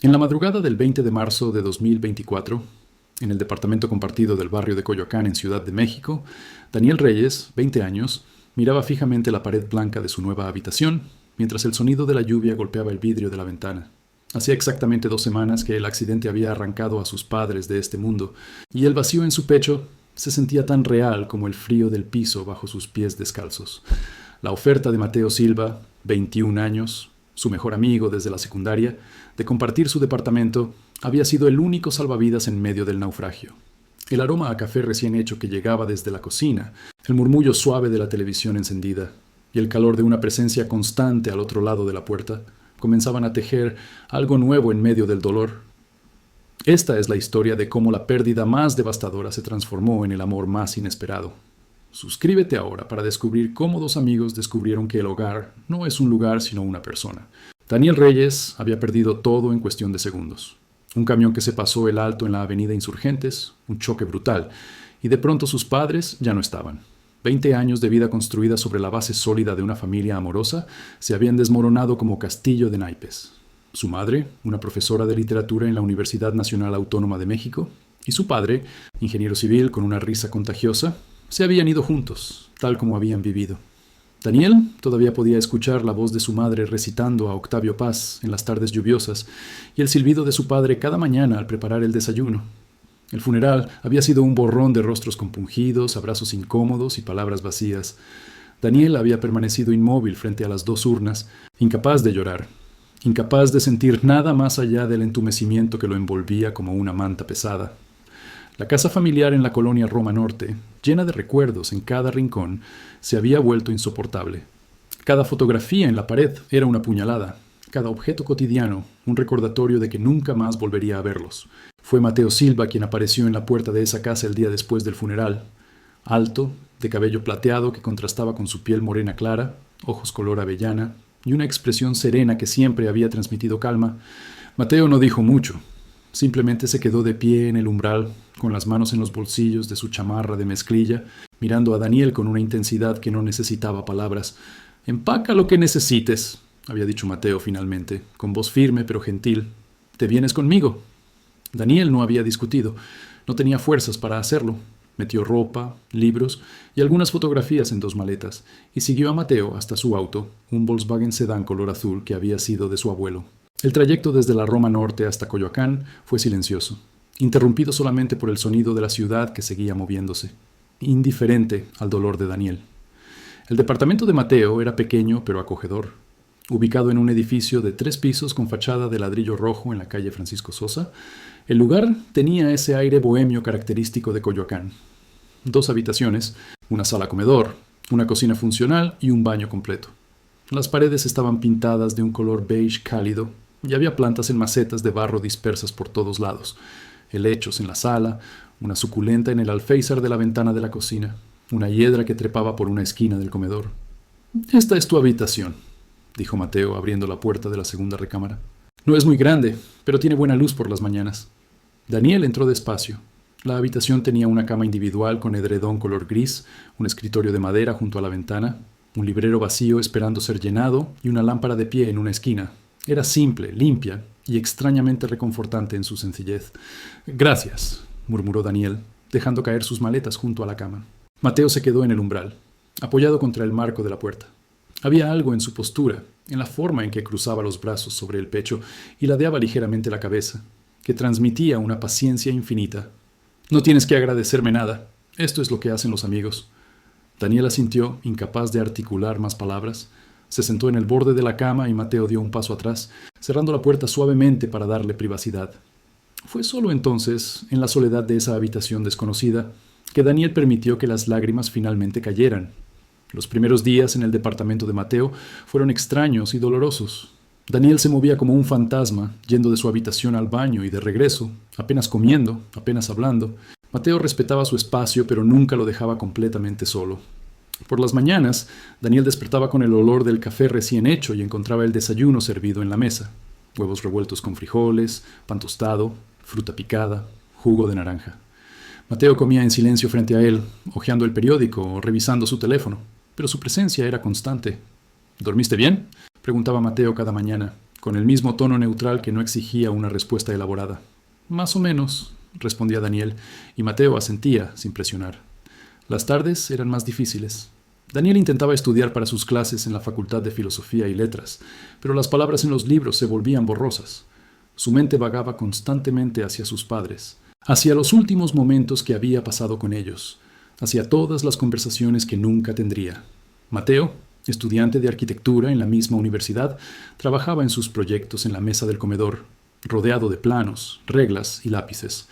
En la madrugada del 20 de marzo de 2024, en el departamento compartido del barrio de Coyoacán en Ciudad de México, Daniel Reyes, 20 años, miraba fijamente la pared blanca de su nueva habitación mientras el sonido de la lluvia golpeaba el vidrio de la ventana. Hacía exactamente 2 semanas que el accidente había arrancado a sus padres de este mundo, y el vacío en su pecho se sentía tan real como el frío del piso bajo sus pies descalzos. La oferta de Mateo Silva, 21 años, su mejor amigo desde la secundaria, de compartir su departamento, había sido el único salvavidas en medio del naufragio. El aroma a café recién hecho que llegaba desde la cocina, el murmullo suave de la televisión encendida y el calor de una presencia constante al otro lado de la puerta comenzaban a tejer algo nuevo en medio del dolor. Esta es la historia de cómo la pérdida más devastadora se transformó en el amor más inesperado. Suscríbete ahora para descubrir cómo dos amigos descubrieron que el hogar no es un lugar sino una persona. Daniel Reyes había perdido todo en cuestión de segundos. Un camión que se pasó el alto en la avenida Insurgentes, un choque brutal, y de pronto sus padres ya no estaban. 20 años de vida construida sobre la base sólida de una familia amorosa se habían desmoronado como castillo de naipes. Su madre, una profesora de literatura en la Universidad Nacional Autónoma de México, y su padre, ingeniero civil con una risa contagiosa, se habían ido juntos, tal como habían vivido. Daniel todavía podía escuchar la voz de su madre recitando a Octavio Paz en las tardes lluviosas y el silbido de su padre cada mañana al preparar el desayuno. El funeral había sido un borrón de rostros compungidos, abrazos incómodos y palabras vacías. Daniel había permanecido inmóvil frente a las dos urnas, incapaz de llorar, incapaz de sentir nada más allá del entumecimiento que lo envolvía como una manta pesada. La casa familiar en la colonia Roma Norte, llena de recuerdos en cada rincón, se había vuelto insoportable. Cada fotografía en la pared era una puñalada, cada objeto cotidiano un recordatorio de que nunca más volvería a verlos. Fue Mateo Silva quien apareció en la puerta de esa casa el día después del funeral. Alto, de cabello plateado que contrastaba con su piel morena clara, ojos color avellana y una expresión serena que siempre había transmitido calma. Mateo no dijo mucho. Simplemente se quedó de pie en el umbral, con las manos en los bolsillos de su chamarra de mezclilla, mirando a Daniel con una intensidad que no necesitaba palabras. «Empaca lo que necesites», había dicho Mateo finalmente, con voz firme pero gentil. «¿Te vienes conmigo?» Daniel no había discutido. No tenía fuerzas para hacerlo. Metió ropa, libros y algunas fotografías en 2 maletas y siguió a Mateo hasta su auto, un Volkswagen sedán color azul que había sido de su abuelo. El trayecto desde la Roma Norte hasta Coyoacán fue silencioso, interrumpido solamente por el sonido de la ciudad que seguía moviéndose, indiferente al dolor de Daniel. El departamento de Mateo era pequeño pero acogedor. Ubicado en un edificio de 3 pisos con fachada de ladrillo rojo en la calle Francisco Sosa, el lugar tenía ese aire bohemio característico de Coyoacán. 2 habitaciones, una sala comedor, una cocina funcional y un baño completo. Las paredes estaban pintadas de un color beige cálido y había plantas en macetas de barro dispersas por todos lados, helechos en la sala, una suculenta en el alféizar de la ventana de la cocina, una hiedra que trepaba por una esquina del comedor. «Esta es tu habitación», dijo Mateo abriendo la puerta de la segunda recámara. «No es muy grande, pero tiene buena luz por las mañanas». Daniel entró despacio. La habitación tenía una cama individual con edredón color gris, un escritorio de madera junto a la ventana, un librero vacío esperando ser llenado y una lámpara de pie en una esquina. Era simple, limpia y extrañamente reconfortante en su sencillez. «Gracias», murmuró Daniel, dejando caer sus maletas junto a la cama. Mateo se quedó en el umbral, apoyado contra el marco de la puerta. Había algo en su postura, en la forma en que cruzaba los brazos sobre el pecho y ladeaba ligeramente la cabeza, que transmitía una paciencia infinita. «No tienes que agradecerme nada. Esto es lo que hacen los amigos». Daniel asintió, incapaz de articular más palabras. Se sentó en el borde de la cama y Mateo dio un paso atrás, cerrando la puerta suavemente para darle privacidad. Fue solo entonces, en la soledad de esa habitación desconocida, que Daniel permitió que las lágrimas finalmente cayeran. Los primeros días en el departamento de Mateo fueron extraños y dolorosos. Daniel se movía como un fantasma, yendo de su habitación al baño y de regreso, apenas comiendo, apenas hablando. Mateo respetaba su espacio, pero nunca lo dejaba completamente solo. Por las mañanas, Daniel despertaba con el olor del café recién hecho y encontraba el desayuno servido en la mesa. Huevos revueltos con frijoles, pan tostado, fruta picada, jugo de naranja. Mateo comía en silencio frente a él, hojeando el periódico o revisando su teléfono, pero su presencia era constante. «¿Dormiste bien?», preguntaba Mateo cada mañana, con el mismo tono neutral que no exigía una respuesta elaborada. Más o menos, respondía Daniel, y Mateo asentía sin presionar. Las tardes eran más difíciles. Daniel intentaba estudiar para sus clases en la Facultad de Filosofía y Letras, pero las palabras en los libros se volvían borrosas. Su mente vagaba constantemente hacia sus padres, hacia los últimos momentos que había pasado con ellos, hacia todas las conversaciones que nunca tendría. Mateo, estudiante de arquitectura en la misma universidad, trabajaba en sus proyectos en la mesa del comedor, rodeado de planos, reglas y lápices.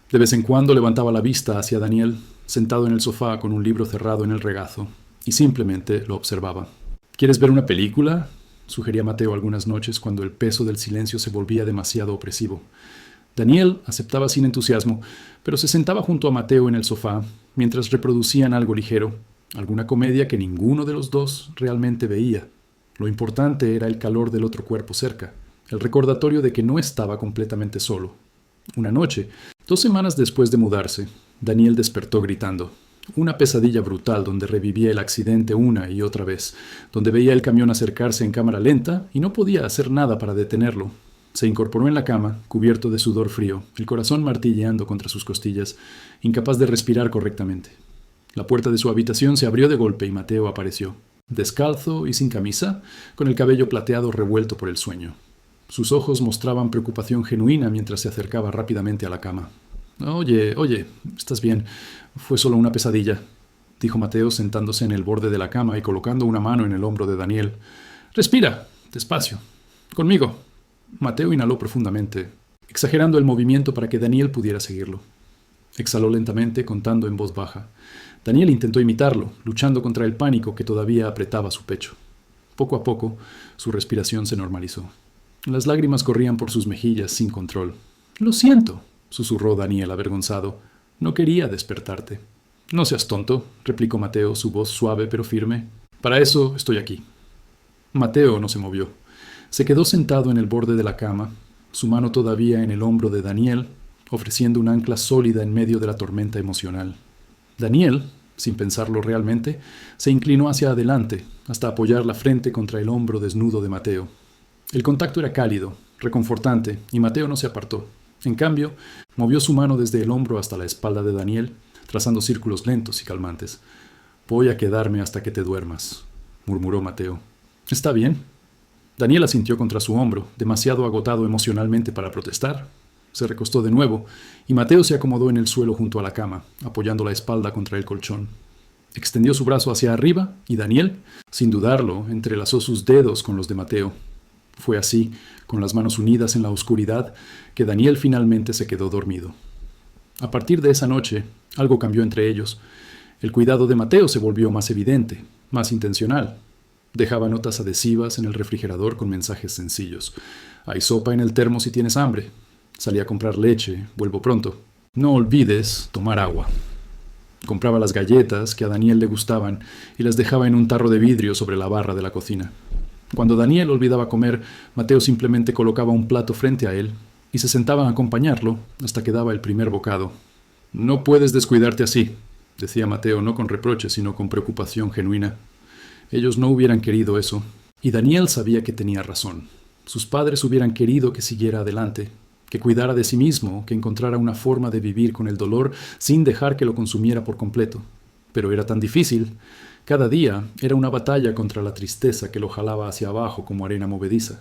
De vez en cuando levantaba la vista hacia Daniel, sentado en el sofá con un libro cerrado en el regazo, y simplemente lo observaba. ¿Quieres ver una película?, sugería Mateo algunas noches cuando el peso del silencio se volvía demasiado opresivo. Daniel aceptaba sin entusiasmo, pero se sentaba junto a Mateo en el sofá mientras reproducían algo ligero, alguna comedia que ninguno de los dos realmente veía. Lo importante era el calor del otro cuerpo cerca, el recordatorio de que no estaba completamente solo. Una noche, 2 semanas después de mudarse, Daniel despertó gritando. Una pesadilla brutal donde revivía el accidente una y otra vez, donde veía el camión acercarse en cámara lenta y no podía hacer nada para detenerlo. Se incorporó en la cama, cubierto de sudor frío, el corazón martilleando contra sus costillas, incapaz de respirar correctamente. La puerta de su habitación se abrió de golpe y Mateo apareció, descalzo y sin camisa, con el cabello plateado revuelto por el sueño. Sus ojos mostraban preocupación genuina mientras se acercaba rápidamente a la cama. Oye, ¿estás bien? Fue solo una pesadilla, dijo Mateo sentándose en el borde de la cama y colocando una mano en el hombro de Daniel. Respira, despacio. Conmigo. Mateo inhaló profundamente, exagerando el movimiento para que Daniel pudiera seguirlo. Exhaló lentamente, contando en voz baja. Daniel intentó imitarlo, luchando contra el pánico que todavía apretaba su pecho. Poco a poco, su respiración se normalizó. Las lágrimas corrían por sus mejillas sin control. Lo siento, susurró Daniel avergonzado. No quería despertarte. No seas tonto, replicó Mateo, su voz suave pero firme. Para eso estoy aquí. Mateo no se movió. Se quedó sentado en el borde de la cama, su mano todavía en el hombro de Daniel, ofreciendo un ancla sólida en medio de la tormenta emocional. Daniel, sin pensarlo realmente, se inclinó hacia adelante, hasta apoyar la frente contra el hombro desnudo de Mateo. El contacto era cálido, reconfortante, y Mateo no se apartó. En cambio, movió su mano desde el hombro hasta la espalda de Daniel, trazando círculos lentos y calmantes. «Voy a quedarme hasta que te duermas», murmuró Mateo. «¿Está bien?» Daniel asintió contra su hombro, demasiado agotado emocionalmente para protestar. Se recostó de nuevo, y Mateo se acomodó en el suelo junto a la cama, apoyando la espalda contra el colchón. Extendió su brazo hacia arriba, y Daniel, sin dudarlo, entrelazó sus dedos con los de Mateo. Fue así, con las manos unidas en la oscuridad, que Daniel finalmente se quedó dormido. A partir de esa noche, algo cambió entre ellos. El cuidado de Mateo se volvió más evidente, más intencional. Dejaba notas adhesivas en el refrigerador con mensajes sencillos. «Hay sopa en el termo si tienes hambre. Salí a comprar leche, vuelvo pronto. No olvides tomar agua». Compraba las galletas que a Daniel le gustaban y las dejaba en un tarro de vidrio sobre la barra de la cocina. Cuando Daniel olvidaba comer, Mateo simplemente colocaba un plato frente a él y se sentaba a acompañarlo hasta que daba el primer bocado. «No puedes descuidarte así», decía Mateo, no con reproche, sino con preocupación genuina. Ellos no hubieran querido eso, y Daniel sabía que tenía razón. Sus padres hubieran querido que siguiera adelante, que cuidara de sí mismo, que encontrara una forma de vivir con el dolor sin dejar que lo consumiera por completo. Pero era tan difícil. Cada día era una batalla contra la tristeza que lo jalaba hacia abajo como arena movediza.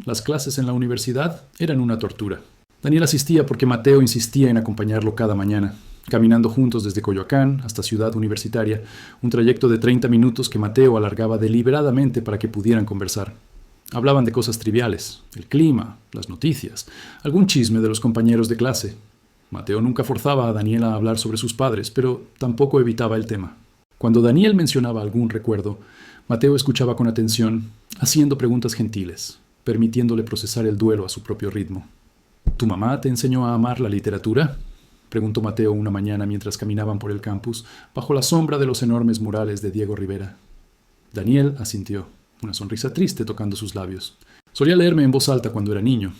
Las clases en la universidad eran una tortura. Daniel asistía porque Mateo insistía en acompañarlo cada mañana, caminando juntos desde Coyoacán hasta Ciudad Universitaria, un trayecto de 30 minutos que Mateo alargaba deliberadamente para que pudieran conversar. Hablaban de cosas triviales, el clima, las noticias, algún chisme de los compañeros de clase. Mateo nunca forzaba a Daniel a hablar sobre sus padres, pero tampoco evitaba el tema. Cuando Daniel mencionaba algún recuerdo, Mateo escuchaba con atención, haciendo preguntas gentiles, permitiéndole procesar el duelo a su propio ritmo. «¿Tu mamá te enseñó a amar la literatura?», preguntó Mateo una mañana mientras caminaban por el campus, bajo la sombra de los enormes murales de Diego Rivera. Daniel asintió, una sonrisa triste tocando sus labios. «Solía leerme en voz alta cuando era niño.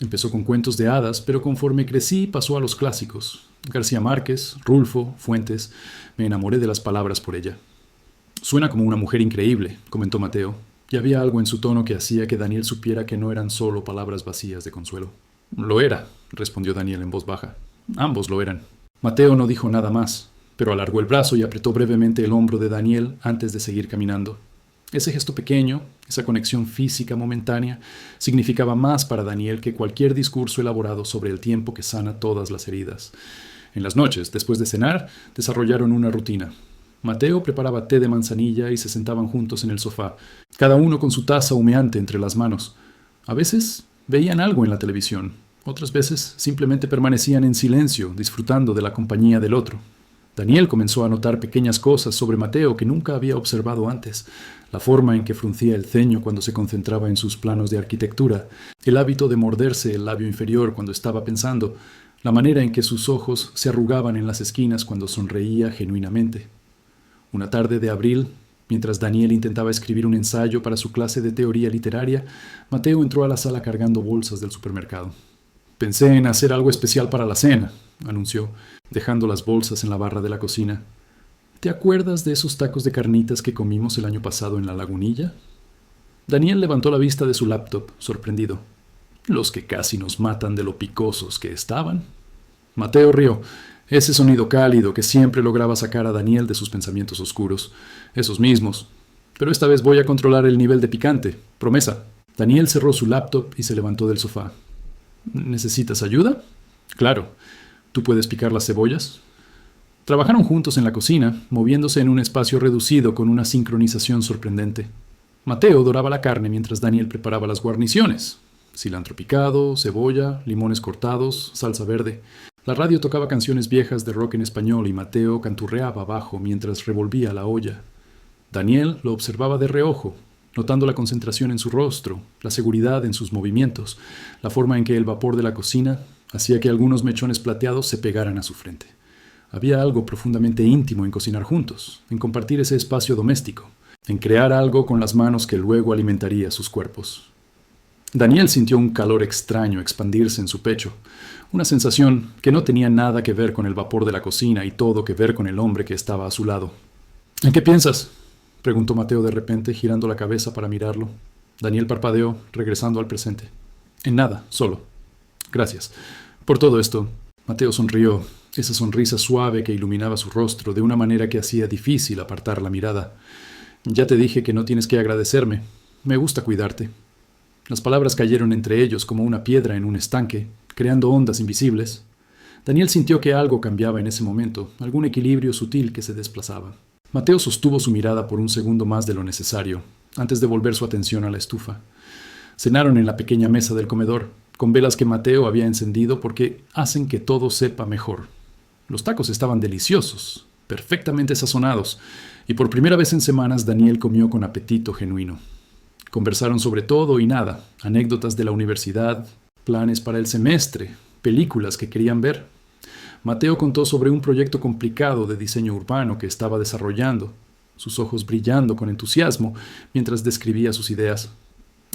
Empezó con cuentos de hadas, pero conforme crecí pasó a los clásicos. García Márquez, Rulfo, Fuentes. Me enamoré de las palabras por ella». «Suena como una mujer increíble», comentó Mateo. y había algo en su tono que hacía que Daniel supiera que no eran solo palabras vacías de consuelo. Lo era, respondió Daniel en voz baja. Ambos lo eran. Mateo no dijo nada más, pero alargó el brazo y apretó brevemente el hombro de Daniel antes de seguir caminando. Ese gesto pequeño, esa conexión física momentánea, significaba más para Daniel que cualquier discurso elaborado sobre el tiempo que sana todas las heridas. En las noches, después de cenar, desarrollaron una rutina. Mateo preparaba té de manzanilla y se sentaban juntos en el sofá, cada uno con su taza humeante entre las manos. A veces veían algo en la televisión, otras veces simplemente permanecían en silencio, disfrutando de la compañía del otro. Daniel comenzó a notar pequeñas cosas sobre Mateo que nunca había observado antes: la forma en que fruncía el ceño cuando se concentraba en sus planos de arquitectura, el hábito de morderse el labio inferior cuando estaba pensando, la manera en que sus ojos se arrugaban en las esquinas cuando sonreía genuinamente. Una tarde de abril, mientras Daniel intentaba escribir un ensayo para su clase de teoría literaria, Mateo entró a la sala cargando bolsas del supermercado. «Pensé en hacer algo especial para la cena», anunció, dejando las bolsas en la barra de la cocina. «¿Te acuerdas de esos tacos de carnitas que comimos el año pasado en la lagunilla?» Daniel levantó la vista de su laptop, sorprendido. «Los que casi nos matan de lo picosos que estaban». Mateo rió. Ese sonido cálido que siempre lograba sacar a Daniel de sus pensamientos oscuros. Esos mismos. Pero esta vez voy a controlar el nivel de picante. Promesa. Daniel cerró su laptop y se levantó del sofá. ¿Necesitas ayuda? Claro. ¿Tú puedes picar las cebollas? Trabajaron juntos en la cocina, moviéndose en un espacio reducido con una sincronización sorprendente. Mateo doraba la carne mientras Daniel preparaba las guarniciones. Cilantro picado, cebolla, limones cortados, salsa verde. La radio tocaba canciones viejas de rock en español y Mateo canturreaba abajo mientras revolvía la olla. Daniel lo observaba de reojo, notando la concentración en su rostro, la seguridad en sus movimientos, la forma en que el vapor de la cocina hacía que algunos mechones plateados se pegaran a su frente. Había algo profundamente íntimo en cocinar juntos, en compartir ese espacio doméstico, en crear algo con las manos que luego alimentaría sus cuerpos. Daniel sintió un calor extraño expandirse en su pecho, una sensación que no tenía nada que ver con el vapor de la cocina y todo que ver con el hombre que estaba a su lado. «¿En qué piensas?», preguntó Mateo de repente, girando la cabeza para mirarlo. Daniel parpadeó, regresando al presente. «En nada, solo. Gracias. Por todo esto». Mateo sonrió, esa sonrisa suave que iluminaba su rostro de una manera que hacía difícil apartar la mirada. «Ya te dije que no tienes que agradecerme. Me gusta cuidarte». Las palabras cayeron entre ellos como una piedra en un estanque, creando ondas invisibles. Daniel sintió que algo cambiaba en ese momento, algún equilibrio sutil que se desplazaba. Mateo sostuvo su mirada por un segundo más de lo necesario, antes de volver su atención a la estufa. Cenaron en la pequeña mesa del comedor, con velas que Mateo había encendido porque hacen que todo sepa mejor. Los tacos estaban deliciosos, perfectamente sazonados, y por primera vez en semanas Daniel comió con apetito genuino. Conversaron sobre todo y nada, anécdotas de la universidad, planes para el semestre, películas que querían ver. Mateo contó sobre un proyecto complicado de diseño urbano que estaba desarrollando, sus ojos brillando con entusiasmo mientras describía sus ideas.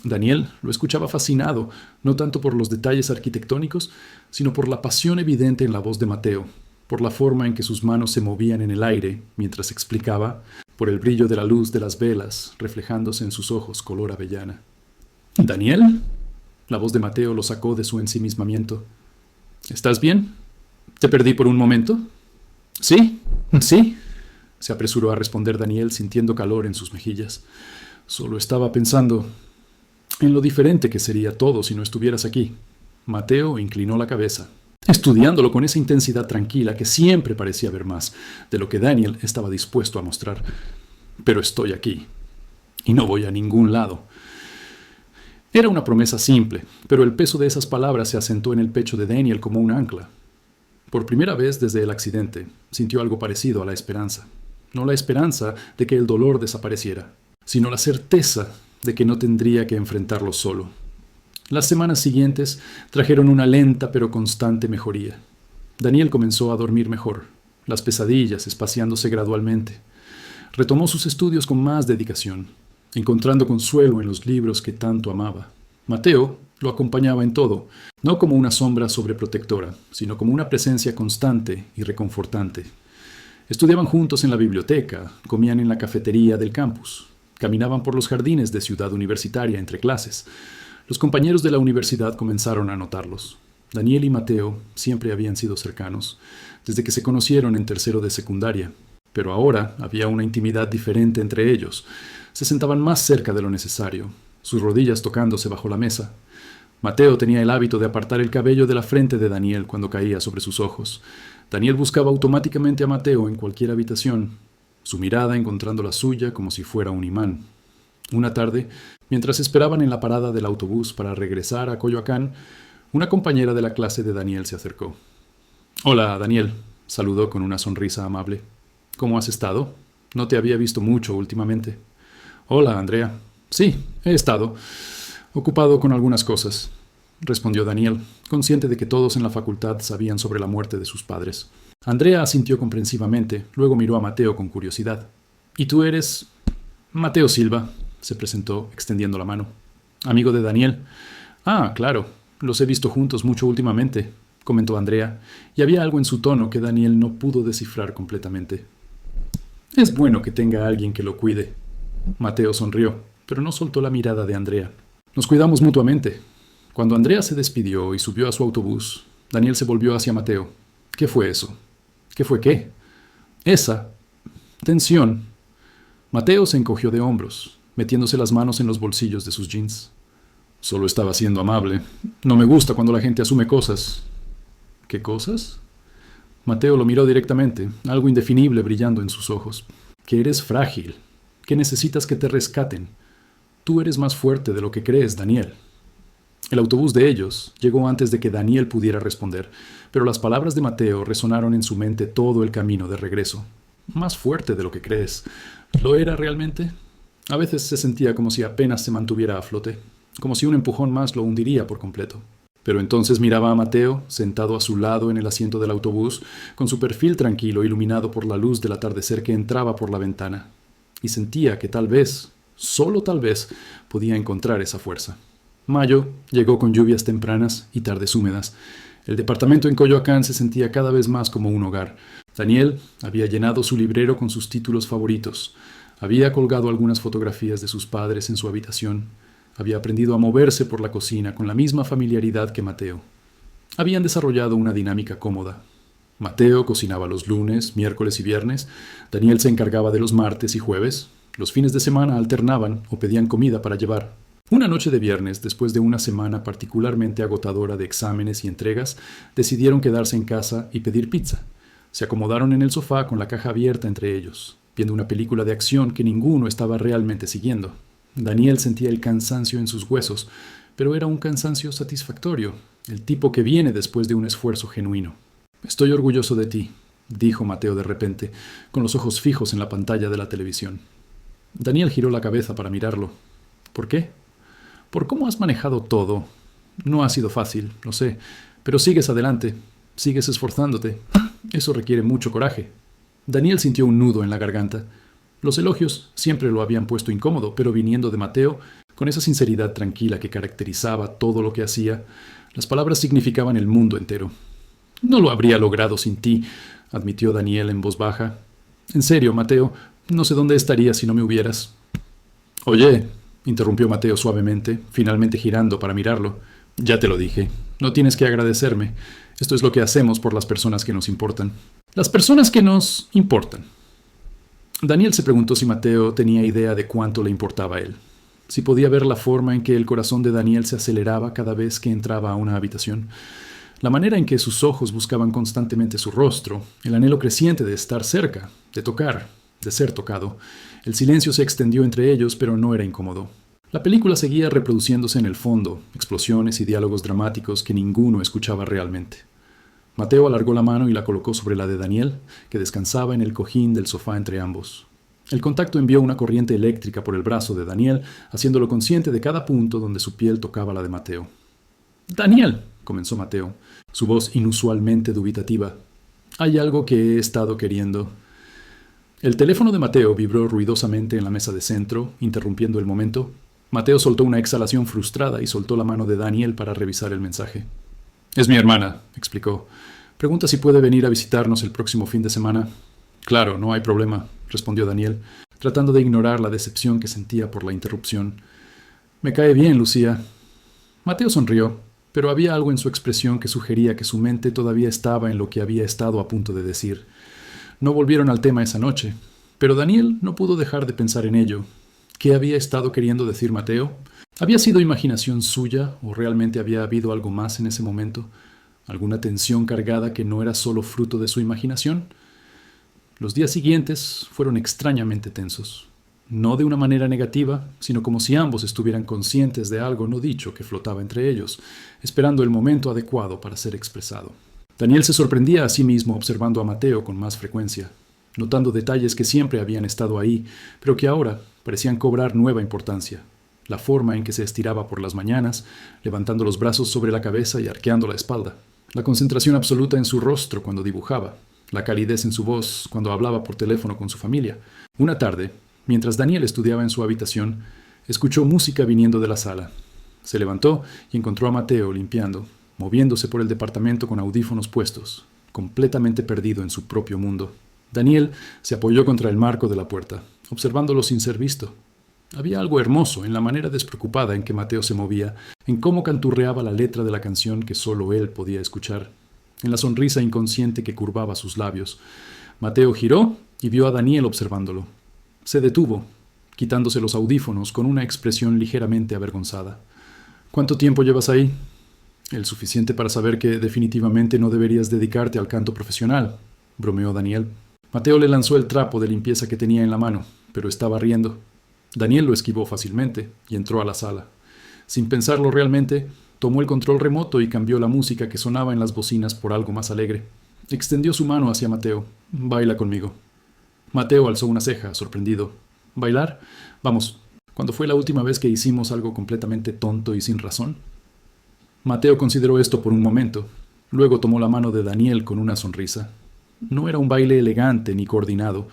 Daniel lo escuchaba fascinado, no tanto por los detalles arquitectónicos, sino por la pasión evidente en la voz de Mateo, por la forma en que sus manos se movían en el aire mientras explicaba, por el brillo de la luz de las velas reflejándose en sus ojos color avellana. «¿Daniel?». La voz de Mateo lo sacó de su ensimismamiento. «¿Estás bien? ¿Te perdí por un momento?». «Sí, sí», se apresuró a responder Daniel sintiendo calor en sus mejillas. «Solo estaba pensando en lo diferente que sería todo si no estuvieras aquí». Mateo inclinó la cabeza, estudiándolo con esa intensidad tranquila que siempre parecía ver más de lo que Daniel estaba dispuesto a mostrar. «Pero estoy aquí, y no voy a ningún lado». Era una promesa simple, pero el peso de esas palabras se asentó en el pecho de Daniel como un ancla. Por primera vez desde el accidente, sintió algo parecido a la esperanza. No la esperanza de que el dolor desapareciera, sino la certeza de que no tendría que enfrentarlo solo. Las semanas siguientes trajeron una lenta pero constante mejoría. Daniel comenzó a dormir mejor, las pesadillas espaciándose gradualmente. Retomó sus estudios con más dedicación, encontrando consuelo en los libros que tanto amaba. Mateo lo acompañaba en todo, no como una sombra sobreprotectora, sino como una presencia constante y reconfortante. Estudiaban juntos en la biblioteca, comían en la cafetería del campus. Caminaban por los jardines de Ciudad Universitaria entre clases. Los compañeros de la universidad comenzaron a notarlos. Daniel y Mateo siempre habían sido cercanos, desde que se conocieron en tercero de secundaria, pero ahora había una intimidad diferente entre ellos. Se sentaban más cerca de lo necesario, sus rodillas tocándose bajo la mesa. Mateo tenía el hábito de apartar el cabello de la frente de Daniel cuando caía sobre sus ojos. Daniel buscaba automáticamente a Mateo en cualquier habitación, su mirada encontrando la suya como si fuera un imán. Una tarde, mientras esperaban en la parada del autobús para regresar a Coyoacán, una compañera de la clase de Daniel se acercó. «Hola, Daniel», saludó con una sonrisa amable. «¿Cómo has estado? No te había visto mucho últimamente». «Hola, Andrea». «Sí, he estado ocupado con algunas cosas», respondió Daniel, consciente de que todos en la facultad sabían sobre la muerte de sus padres. Andrea asintió comprensivamente, luego miró a Mateo con curiosidad. «¿Y tú eres...?» «Mateo Silva», se presentó, extendiendo la mano. «Amigo de Daniel». «Ah, claro, los he visto juntos mucho últimamente», comentó Andrea, y había algo en su tono que Daniel no pudo descifrar completamente. «Es bueno que tenga alguien que lo cuide». Mateo sonrió, pero no soltó la mirada de Andrea. «Nos cuidamos mutuamente». Cuando Andrea se despidió y subió a su autobús, Daniel se volvió hacia Mateo. «¿Qué fue eso?» «¿Qué fue qué?» «Esa tensión». Mateo se encogió de hombros, metiéndose las manos en los bolsillos de sus jeans. «Solo estaba siendo amable. No me gusta cuando la gente asume cosas». «¿Qué cosas?» Mateo lo miró directamente, algo indefinible brillando en sus ojos. «Que eres frágil, que necesitas que te rescaten. Tú eres más fuerte de lo que crees, Daniel». El autobús de ellos llegó antes de que Daniel pudiera responder, pero las palabras de Mateo resonaron en su mente todo el camino de regreso. «Más fuerte de lo que crees». ¿Lo era realmente? A veces se sentía como si apenas se mantuviera a flote, como si un empujón más lo hundiría por completo. Pero entonces miraba a Mateo, sentado a su lado en el asiento del autobús, con su perfil tranquilo iluminado por la luz del atardecer que entraba por la ventana, y sentía que tal vez, solo tal vez, podía encontrar esa fuerza. Mayo llegó con lluvias tempranas y tardes húmedas. El departamento en Coyoacán se sentía cada vez más como un hogar. Daniel había llenado su librero con sus títulos favoritos. Había colgado algunas fotografías de sus padres en su habitación. Había aprendido a moverse por la cocina con la misma familiaridad que Mateo. Habían desarrollado una dinámica cómoda. Mateo cocinaba los lunes, miércoles y viernes. Daniel se encargaba de los martes y jueves. Los fines de semana alternaban o pedían comida para llevar. Una noche de viernes, después de una semana particularmente agotadora de exámenes y entregas, decidieron quedarse en casa y pedir pizza. Se acomodaron en el sofá con la caja abierta entre ellos, viendo una película de acción que ninguno estaba realmente siguiendo. Daniel sentía el cansancio en sus huesos, pero era un cansancio satisfactorio, el tipo que viene después de un esfuerzo genuino. «Estoy orgulloso de ti», dijo Mateo de repente, con los ojos fijos en la pantalla de la televisión. Daniel giró la cabeza para mirarlo. «¿Por qué?» «Por cómo has manejado todo. No ha sido fácil, lo sé, pero sigues adelante, sigues esforzándote. Eso requiere mucho coraje». Daniel sintió un nudo en la garganta. Los elogios siempre lo habían puesto incómodo, pero viniendo de Mateo, con esa sinceridad tranquila que caracterizaba todo lo que hacía, las palabras significaban el mundo entero. «No lo habría logrado sin ti», admitió Daniel en voz baja. «En serio, Mateo, no sé dónde estaría si no me hubieras». «Oye», interrumpió Mateo suavemente, finalmente girando para mirarlo. «Ya te lo dije. No tienes que agradecerme. Esto es lo que hacemos por las personas que nos importan». «Las personas que nos importan». Daniel se preguntó si Mateo tenía idea de cuánto le importaba a él, si podía ver la forma en que el corazón de Daniel se aceleraba cada vez que entraba a una habitación, la manera en que sus ojos buscaban constantemente su rostro, el anhelo creciente de estar cerca, de tocar, de ser tocado. El silencio se extendió entre ellos, pero no era incómodo. La película seguía reproduciéndose en el fondo, explosiones y diálogos dramáticos que ninguno escuchaba realmente. Mateo alargó la mano y la colocó sobre la de Daniel, que descansaba en el cojín del sofá entre ambos. El contacto envió una corriente eléctrica por el brazo de Daniel, haciéndolo consciente de cada punto donde su piel tocaba la de Mateo. «Daniel», comenzó Mateo, su voz inusualmente dubitativa. «Hay algo que he estado queriendo». El teléfono de Mateo vibró ruidosamente en la mesa de centro, interrumpiendo el momento. Mateo soltó una exhalación frustrada y soltó la mano de Daniel para revisar el mensaje. «Es mi hermana», explicó. «Pregunta si puede venir a visitarnos el próximo fin de semana». «Claro, no hay problema», respondió Daniel. tratando de ignorar la decepción que sentía por la interrupción. «Me cae bien, Lucía». Mateo sonrió, pero había algo en su expresión que sugería que su mente todavía estaba en lo que había estado a punto de decir. No volvieron al tema esa noche, pero Daniel no pudo dejar de pensar en ello. ¿Qué había estado queriendo decir Mateo? ¿Había sido imaginación suya o realmente había habido algo más en ese momento? ¿Alguna tensión cargada que no era solo fruto de su imaginación? Los días siguientes fueron extrañamente tensos. No de una manera negativa, sino como si ambos estuvieran conscientes de algo no dicho que flotaba entre ellos, esperando el momento adecuado para ser expresado. Daniel se sorprendía a sí mismo observando a Mateo con más frecuencia, notando detalles que siempre habían estado ahí, pero que ahora parecían cobrar nueva importancia. La forma en que se estiraba por las mañanas, levantando los brazos sobre la cabeza y arqueando la espalda. La concentración absoluta en su rostro cuando dibujaba. La calidez en su voz cuando hablaba por teléfono con su familia. Una tarde, mientras Daniel estudiaba en su habitación, escuchó música viniendo de la sala. Se levantó y encontró a Mateo limpiando, moviéndose por el departamento con audífonos puestos, completamente perdido en su propio mundo. Daniel se apoyó contra el marco de la puerta, observándolo sin ser visto. Había algo hermoso en la manera despreocupada en que Mateo se movía, en cómo canturreaba la letra de la canción que solo él podía escuchar, en la sonrisa inconsciente que curvaba sus labios. Mateo giró y vio a Daniel observándolo. Se detuvo, quitándose los audífonos con una expresión ligeramente avergonzada. «¿Cuánto tiempo llevas ahí?» «El suficiente para saber que definitivamente no deberías dedicarte al canto profesional», bromeó Daniel. Mateo le lanzó el trapo de limpieza que tenía en la mano, pero estaba riendo. Daniel lo esquivó fácilmente y entró a la sala. Sin pensarlo realmente, tomó el control remoto y cambió la música que sonaba en las bocinas por algo más alegre. Extendió su mano hacia Mateo. «Baila conmigo». Mateo alzó una ceja, sorprendido. «¿Bailar? Vamos. ¿Cuándo fue la última vez que hicimos algo completamente tonto y sin razón?» Mateo consideró esto por un momento. Luego tomó la mano de Daniel con una sonrisa. No era un baile elegante ni coordinado.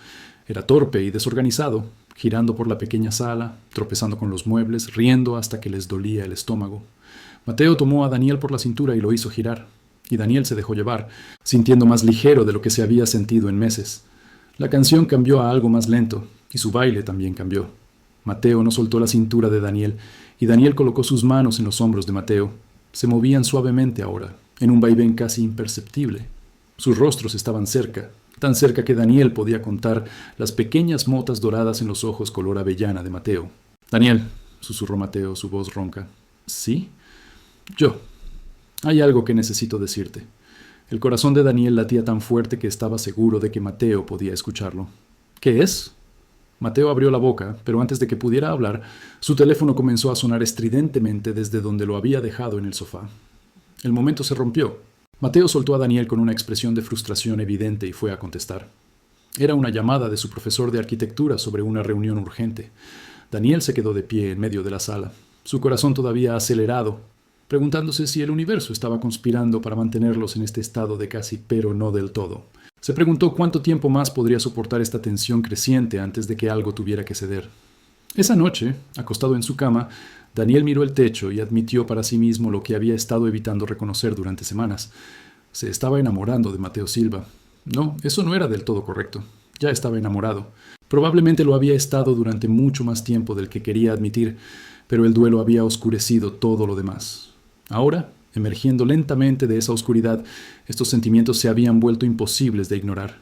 Era torpe y desorganizado, girando por la pequeña sala, tropezando con los muebles, riendo hasta que les dolía el estómago. Mateo tomó a Daniel por la cintura y lo hizo girar, y Daniel se dejó llevar, sintiendo más ligero de lo que se había sentido en meses. La canción cambió a algo más lento, y su baile también cambió. Mateo no soltó la cintura de Daniel, y Daniel colocó sus manos en los hombros de Mateo. Se movían suavemente ahora, en un vaivén casi imperceptible. Sus rostros estaban cerca, tan cerca que Daniel podía contar las pequeñas motas doradas en los ojos color avellana de Mateo. «Daniel», susurró Mateo, su voz ronca. «¿Sí?» «Yo. Hay algo que necesito decirte». El corazón de Daniel latía tan fuerte que estaba seguro de que Mateo podía escucharlo. «¿Qué es?» Mateo abrió la boca, pero antes de que pudiera hablar, su teléfono comenzó a sonar estridentemente desde donde lo había dejado en el sofá. El momento se rompió. Mateo soltó a Daniel con una expresión de frustración evidente y fue a contestar. Era una llamada de su profesor de arquitectura sobre una reunión urgente. Daniel se quedó de pie en medio de la sala, su corazón todavía acelerado, preguntándose si el universo estaba conspirando para mantenerlos en este estado de casi pero no del todo. Se preguntó cuánto tiempo más podría soportar esta tensión creciente antes de que algo tuviera que ceder. Esa noche, acostado en su cama, Daniel miró el techo y admitió para sí mismo lo que había estado evitando reconocer durante semanas. Se estaba enamorando de Mateo Silva. No, eso no era del todo correcto. Ya estaba enamorado. Probablemente lo había estado durante mucho más tiempo del que quería admitir, pero el duelo había oscurecido todo lo demás. Ahora, emergiendo lentamente de esa oscuridad, estos sentimientos se habían vuelto imposibles de ignorar.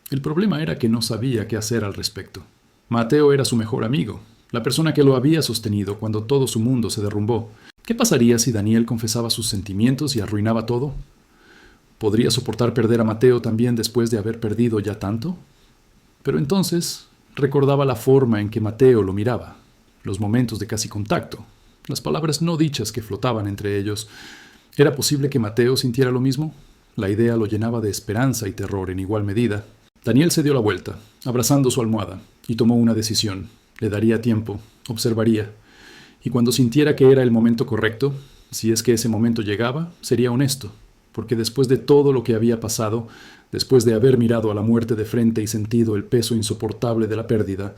El problema era que no sabía qué hacer al respecto. Mateo era su mejor amigo, la persona que lo había sostenido cuando todo su mundo se derrumbó. ¿Qué pasaría si Daniel confesaba sus sentimientos y arruinaba todo? ¿Podría soportar perder a Mateo también después de haber perdido ya tanto? Pero entonces recordaba la forma en que Mateo lo miraba, los momentos de casi contacto, las palabras no dichas que flotaban entre ellos. ¿Era posible que Mateo sintiera lo mismo? La idea lo llenaba de esperanza y terror en igual medida. Daniel se dio la vuelta, abrazando su almohada, y tomó una decisión. Le daría tiempo, observaría, y cuando sintiera que era el momento correcto, si es que ese momento llegaba, sería honesto, porque después de todo lo que había pasado, después de haber mirado a la muerte de frente y sentido el peso insoportable de la pérdida,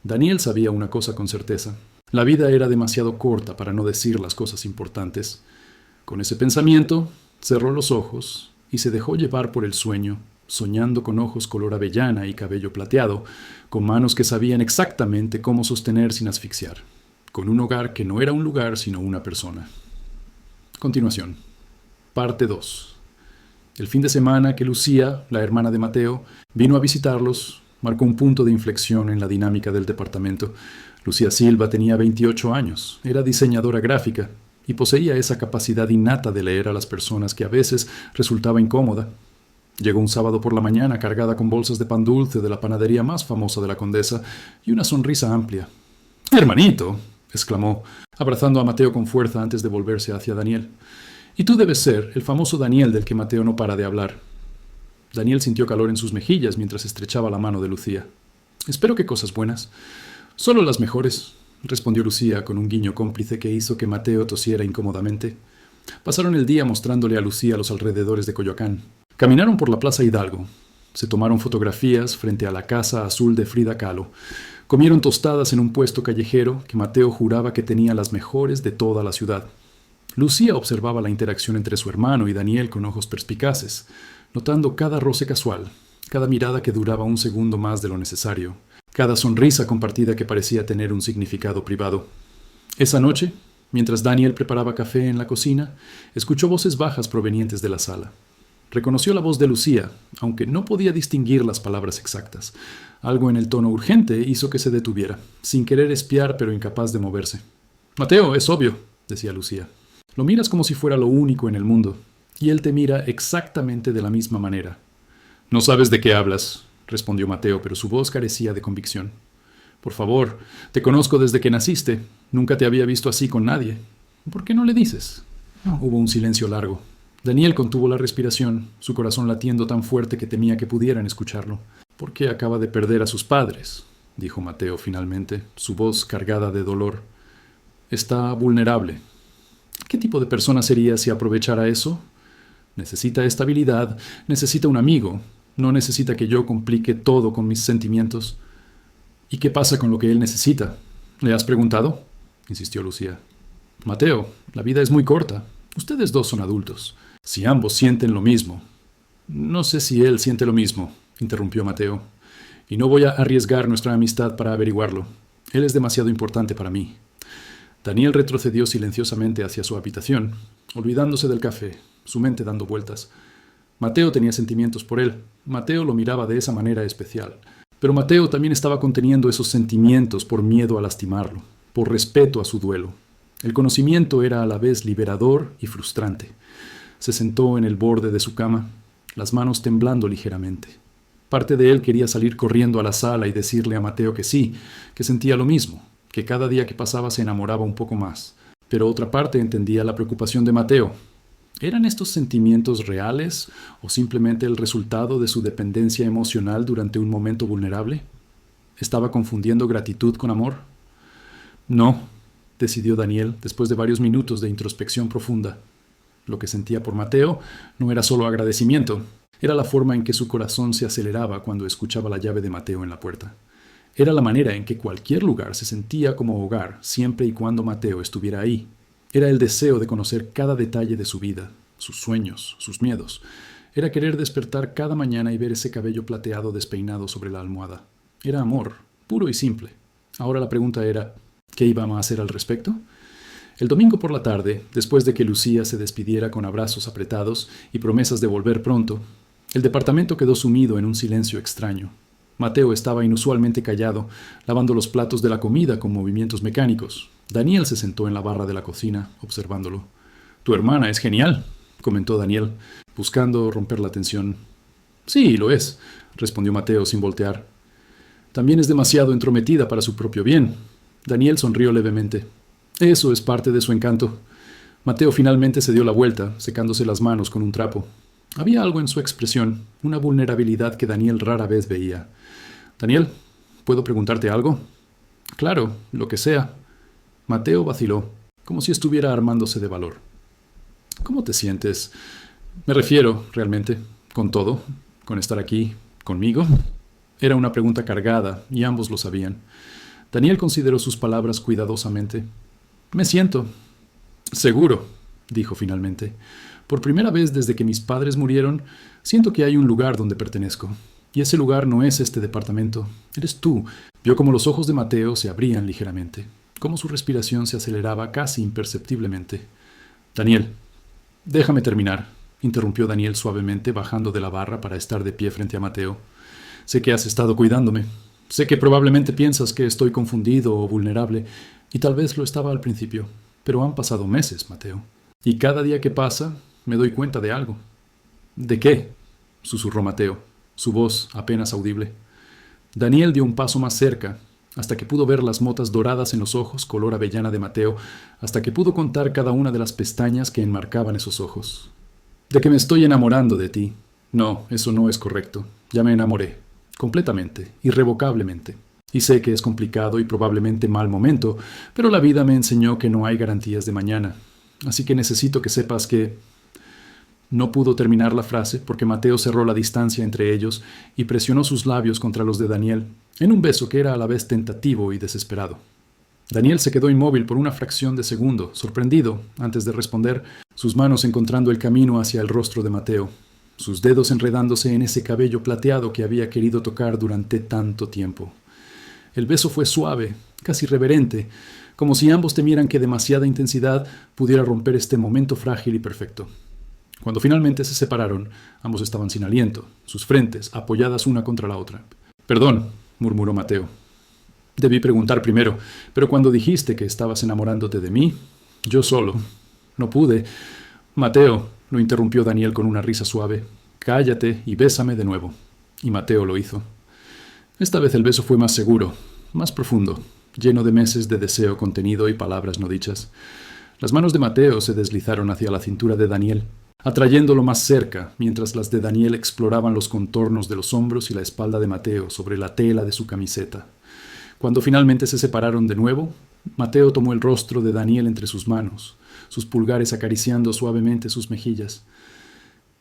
Daniel sabía una cosa con certeza. La vida era demasiado corta para no decir las cosas importantes. Con ese pensamiento, cerró los ojos y se dejó llevar por el sueño soñando con ojos color avellana y cabello plateado, con manos que sabían exactamente cómo sostener sin asfixiar, con un hogar que no era un lugar sino una persona. Continuación. Parte 2. El fin de semana que Lucía, la hermana de Mateo, vino a visitarlos, marcó un punto de inflexión en la dinámica del departamento. Lucía Silva tenía 28 años, era diseñadora gráfica y poseía esa capacidad innata de leer a las personas que a veces resultaba incómoda. Llegó un sábado por la mañana cargada con bolsas de pan dulce de la panadería más famosa de la Condesa y una sonrisa amplia. «¡Hermanito!», exclamó, abrazando a Mateo con fuerza antes de volverse hacia Daniel. «Y tú debes ser el famoso Daniel del que Mateo no para de hablar». Daniel sintió calor en sus mejillas mientras estrechaba la mano de Lucía. «Espero que cosas buenas». «Solo las mejores», respondió Lucía con un guiño cómplice que hizo que Mateo tosiera incómodamente. Pasaron el día mostrándole a Lucía los alrededores de Coyoacán. Caminaron por la Plaza Hidalgo. Se tomaron fotografías frente a la casa azul de Frida Kahlo. Comieron tostadas en un puesto callejero que Mateo juraba que tenía las mejores de toda la ciudad. Lucía observaba la interacción entre su hermano y Daniel con ojos perspicaces, notando cada roce casual, cada mirada que duraba un segundo más de lo necesario, cada sonrisa compartida que parecía tener un significado privado. Esa noche, mientras Daniel preparaba café en la cocina, escuchó voces bajas provenientes de la sala. Reconoció la voz de Lucía, aunque no podía distinguir las palabras exactas. Algo en el tono urgente hizo que se detuviera, sin querer espiar pero incapaz de moverse. «Mateo, es obvio», decía Lucía. «Lo miras como si fuera lo único en el mundo, y él te mira exactamente de la misma manera». «No sabes de qué hablas», respondió Mateo, pero su voz carecía de convicción. «Por favor, te conozco desde que naciste. Nunca te había visto así con nadie. ¿Por qué no le dices?» Hubo un silencio largo. Daniel contuvo la respiración, su corazón latiendo tan fuerte que temía que pudieran escucharlo. «Porque acaba de perder a sus padres», dijo Mateo finalmente, su voz cargada de dolor. «Está vulnerable. ¿Qué tipo de persona sería si aprovechara eso? Necesita estabilidad, necesita un amigo, no necesita que yo complique todo con mis sentimientos». «¿Y qué pasa con lo que él necesita? ¿Le has preguntado?», insistió Lucía. «Mateo, la vida es muy corta. Ustedes dos son adultos. Si ambos sienten lo mismo». «No sé si él siente lo mismo», interrumpió Mateo, «y no voy a arriesgar nuestra amistad para averiguarlo. Él es demasiado importante para mí». Daniel retrocedió silenciosamente hacia su habitación, olvidándose del café, su mente dando vueltas. Mateo tenía sentimientos por él. Mateo lo miraba de esa manera especial. Pero Mateo también estaba conteniendo esos sentimientos por miedo a lastimarlo, por respeto a su duelo. El conocimiento era a la vez liberador y frustrante. Se sentó en el borde de su cama, las manos temblando ligeramente. Parte de él quería salir corriendo a la sala y decirle a Mateo que sí, que sentía lo mismo, que cada día que pasaba se enamoraba un poco más. Pero otra parte entendía la preocupación de Mateo. ¿Eran estos sentimientos reales o simplemente el resultado de su dependencia emocional durante un momento vulnerable? ¿Estaba confundiendo gratitud con amor? «No», decidió Daniel después de varios minutos de introspección profunda. Lo que sentía por Mateo no era solo agradecimiento, era la forma en que su corazón se aceleraba cuando escuchaba la llave de Mateo en la puerta. Era la manera en que cualquier lugar se sentía como hogar siempre y cuando Mateo estuviera ahí. Era el deseo de conocer cada detalle de su vida, sus sueños, sus miedos. Era querer despertar cada mañana y ver ese cabello plateado despeinado sobre la almohada. Era amor, puro y simple. Ahora la pregunta era, ¿qué íbamos a hacer al respecto? El domingo por la tarde, después de que Lucía se despidiera con abrazos apretados y promesas de volver pronto, el departamento quedó sumido en un silencio extraño. Mateo estaba inusualmente callado, lavando los platos de la comida con movimientos mecánicos. Daniel se sentó en la barra de la cocina, observándolo. «Tu hermana es genial», comentó Daniel, buscando romper la tensión. «Sí, lo es», respondió Mateo sin voltear. «También es demasiado entrometida para su propio bien». Daniel sonrió levemente. «Eso es parte de su encanto». Mateo finalmente se dio la vuelta, secándose las manos con un trapo. Había algo en su expresión, una vulnerabilidad que Daniel rara vez veía. «Daniel, ¿puedo preguntarte algo?» «Claro, lo que sea». Mateo vaciló, como si estuviera armándose de valor. «¿Cómo te sientes? Me refiero, realmente, con todo, con estar aquí, conmigo». Era una pregunta cargada, y ambos lo sabían. Daniel consideró sus palabras cuidadosamente. «Me siento». «Seguro», dijo finalmente. Por primera vez desde que mis padres murieron, siento que hay un lugar donde pertenezco. Y ese lugar no es este departamento. Eres tú. Vio cómo los ojos de Mateo se abrían ligeramente, cómo su respiración se aceleraba casi imperceptiblemente. Daniel, déjame terminar, interrumpió Daniel suavemente, bajando de la barra para estar de pie frente a Mateo. Sé que has estado cuidándome. Sé que probablemente piensas que estoy confundido o vulnerable, y tal vez lo estaba al principio, pero han pasado meses, Mateo. Y cada día que pasa, me doy cuenta de algo. ¿De qué?, susurró Mateo, su voz apenas audible. Daniel dio un paso más cerca, hasta que pudo ver las motas doradas en los ojos color avellana de Mateo, hasta que pudo contar cada una de las pestañas que enmarcaban esos ojos. De que me estoy enamorando de ti. No, eso no es correcto. Ya me enamoré. Completamente, irrevocablemente. Y sé que es complicado y probablemente mal momento, pero la vida me enseñó que no hay garantías de mañana. Así que necesito que sepas que... No pudo terminar la frase porque Mateo cerró la distancia entre ellos y presionó sus labios contra los de Daniel, en un beso que era a la vez tentativo y desesperado. Daniel se quedó inmóvil por una fracción de segundo, sorprendido, antes de responder, sus manos encontrando el camino hacia el rostro de Mateo, sus dedos enredándose en ese cabello plateado que había querido tocar durante tanto tiempo. El beso fue suave, casi reverente, como si ambos temieran que demasiada intensidad pudiera romper este momento frágil y perfecto. Cuando finalmente se separaron, ambos estaban sin aliento, sus frentes apoyadas una contra la otra. «Perdón», murmuró Mateo. «Debí preguntar primero, pero cuando dijiste que estabas enamorándote de mí, yo solo. No pude». «Mateo», lo interrumpió Daniel con una risa suave, «cállate y bésame de nuevo». Y Mateo lo hizo. Esta vez el beso fue más seguro, más profundo, lleno de meses de deseo contenido y palabras no dichas. Las manos de Mateo se deslizaron hacia la cintura de Daniel, atrayéndolo más cerca, mientras las de Daniel exploraban los contornos de los hombros y la espalda de Mateo sobre la tela de su camiseta. Cuando finalmente se separaron de nuevo, Mateo tomó el rostro de Daniel entre sus manos, sus pulgares acariciando suavemente sus mejillas.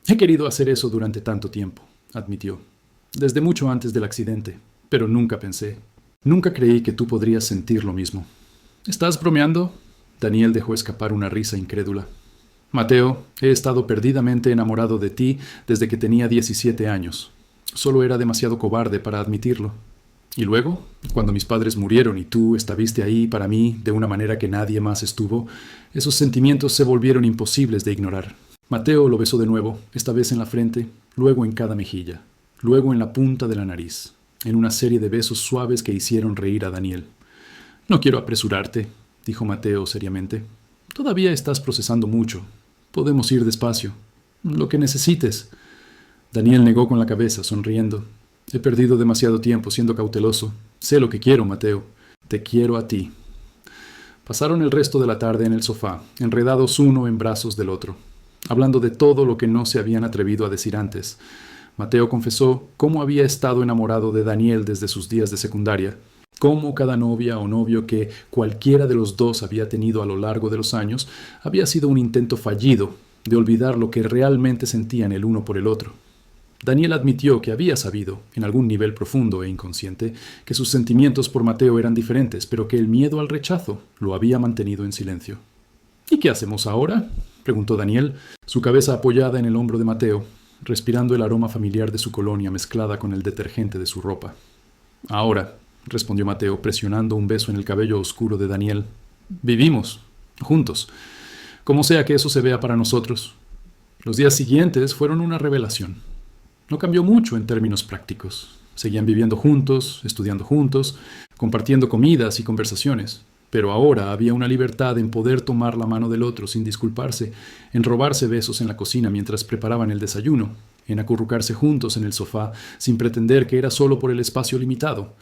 «He querido hacer eso durante tanto tiempo», admitió, «desde mucho antes del accidente, pero nunca pensé. Nunca creí que tú podrías sentir lo mismo». «¿Estás bromeando?», Daniel dejó escapar una risa incrédula. «Mateo, he estado perdidamente enamorado de ti desde que tenía 17 años. Solo era demasiado cobarde para admitirlo. Y luego, cuando mis padres murieron y tú estuviste ahí para mí de una manera que nadie más estuvo, esos sentimientos se volvieron imposibles de ignorar». Mateo lo besó de nuevo, esta vez en la frente, luego en cada mejilla, luego en la punta de la nariz, en una serie de besos suaves que hicieron reír a Daniel. «No quiero apresurarte», dijo Mateo seriamente. «Todavía estás procesando mucho. Podemos ir despacio. Lo que necesites». Daniel negó con la cabeza, sonriendo. «He perdido demasiado tiempo siendo cauteloso. Sé lo que quiero, Mateo. Te quiero a ti». Pasaron el resto de la tarde en el sofá, enredados uno en brazos del otro, hablando de todo lo que no se habían atrevido a decir antes. Mateo confesó cómo había estado enamorado de Daniel desde sus días de secundaria, cómo cada novia o novio que cualquiera de los dos había tenido a lo largo de los años había sido un intento fallido de olvidar lo que realmente sentían el uno por el otro. Daniel admitió que había sabido, en algún nivel profundo e inconsciente, que sus sentimientos por Mateo eran diferentes, pero que el miedo al rechazo lo había mantenido en silencio. «¿Y qué hacemos ahora?», preguntó Daniel, su cabeza apoyada en el hombro de Mateo, respirando el aroma familiar de su colonia mezclada con el detergente de su ropa. «Ahora», respondió Mateo, presionando un beso en el cabello oscuro de Daniel. «Vivimos, juntos, como sea que eso se vea para nosotros». Los días siguientes fueron una revelación. No cambió mucho en términos prácticos. Seguían viviendo juntos, estudiando juntos, compartiendo comidas y conversaciones. Pero ahora había una libertad en poder tomar la mano del otro sin disculparse, en robarse besos en la cocina mientras preparaban el desayuno, en acurrucarse juntos en el sofá sin pretender que era solo por el espacio limitado.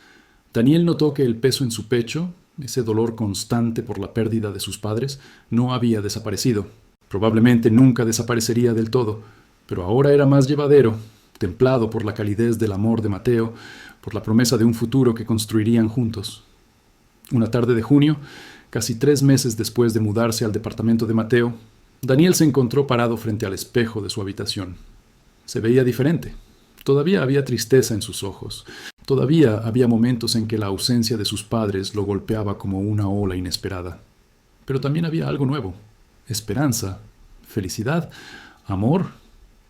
Daniel notó que el peso en su pecho, ese dolor constante por la pérdida de sus padres, no había desaparecido. Probablemente nunca desaparecería del todo, pero ahora era más llevadero, templado por la calidez del amor de Mateo, por la promesa de un futuro que construirían juntos. Una tarde de junio, casi 3 meses después de mudarse al departamento de Mateo, Daniel se encontró parado frente al espejo de su habitación. Se veía diferente. Todavía había tristeza en sus ojos. Todavía había momentos en que la ausencia de sus padres lo golpeaba como una ola inesperada. Pero también había algo nuevo. Esperanza, felicidad, ¿Amor?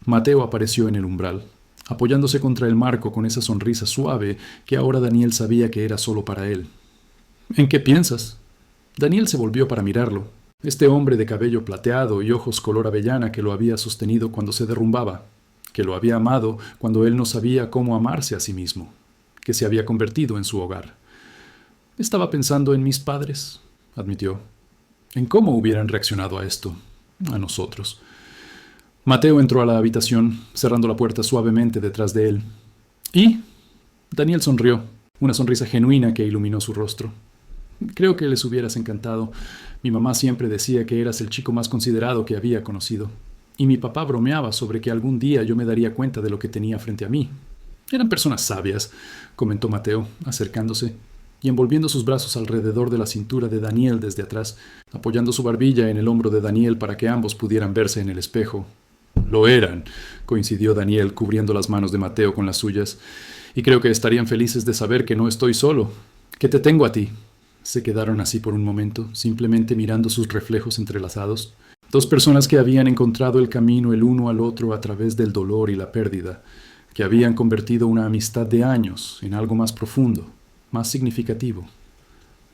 Mateo apareció en el umbral, apoyándose contra el marco con esa sonrisa suave que ahora Daniel sabía que era solo para él. ¿En qué piensas? Daniel se volvió para mirarlo. Este hombre de cabello plateado y ojos color avellana que lo había sostenido cuando se derrumbaba, que lo había amado cuando él no sabía cómo amarse a sí mismo, que se había convertido en su hogar. Estaba pensando en mis padres, admitió, en cómo hubieran reaccionado a esto, a nosotros. Mateo entró a la habitación, cerrando la puerta suavemente detrás de él. ¿Y? Daniel sonrió, una sonrisa genuina que iluminó su rostro. Creo que les hubieras encantado. Mi mamá siempre decía que eras el chico más considerado que había conocido. Y mi papá bromeaba sobre que algún día yo me daría cuenta de lo que tenía frente a mí. Eran personas sabias, comentó Mateo, acercándose y envolviendo sus brazos alrededor de la cintura de Daniel desde atrás, apoyando su barbilla en el hombro de Daniel para que ambos pudieran verse en el espejo. Lo eran, coincidió Daniel, cubriendo las manos de Mateo con las suyas. Y creo que estarían felices de saber que no estoy solo, que te tengo a ti. Se quedaron así por un momento, simplemente mirando sus reflejos entrelazados. Dos personas que habían encontrado el camino el uno al otro a través del dolor y la pérdida, que habían convertido una amistad de años en algo más profundo, más significativo.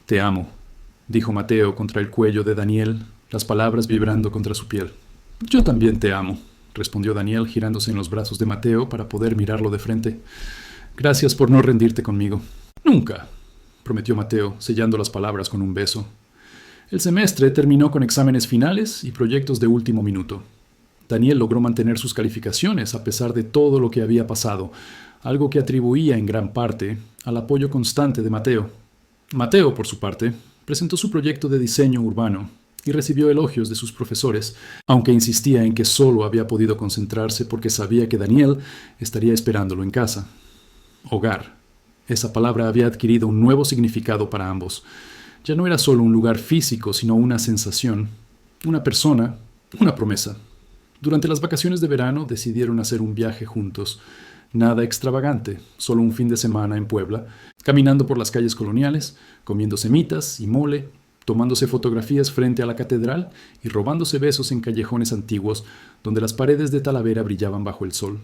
Te amo, dijo Mateo contra el cuello de Daniel, las palabras vibrando contra su piel. Yo también te amo, respondió Daniel girándose en los brazos de Mateo para poder mirarlo de frente. Gracias por no rendirte conmigo. Nunca, prometió Mateo, sellando las palabras con un beso. El semestre terminó con exámenes finales y proyectos de último minuto. Daniel logró mantener sus calificaciones a pesar de todo lo que había pasado, algo que atribuía en gran parte al apoyo constante de Mateo. Mateo, por su parte, presentó su proyecto de diseño urbano y recibió elogios de sus profesores, aunque insistía en que solo había podido concentrarse porque sabía que Daniel estaría esperándolo en casa. Hogar. Esa palabra había adquirido un nuevo significado para ambos. Ya no era solo un lugar físico, sino una sensación, una persona, una promesa. Durante las vacaciones de verano decidieron hacer un viaje juntos. Nada extravagante, solo un fin de semana en Puebla, caminando por las calles coloniales, comiendo semitas y mole, tomándose fotografías frente a la catedral y robándose besos en callejones antiguos donde las paredes de Talavera brillaban bajo el sol.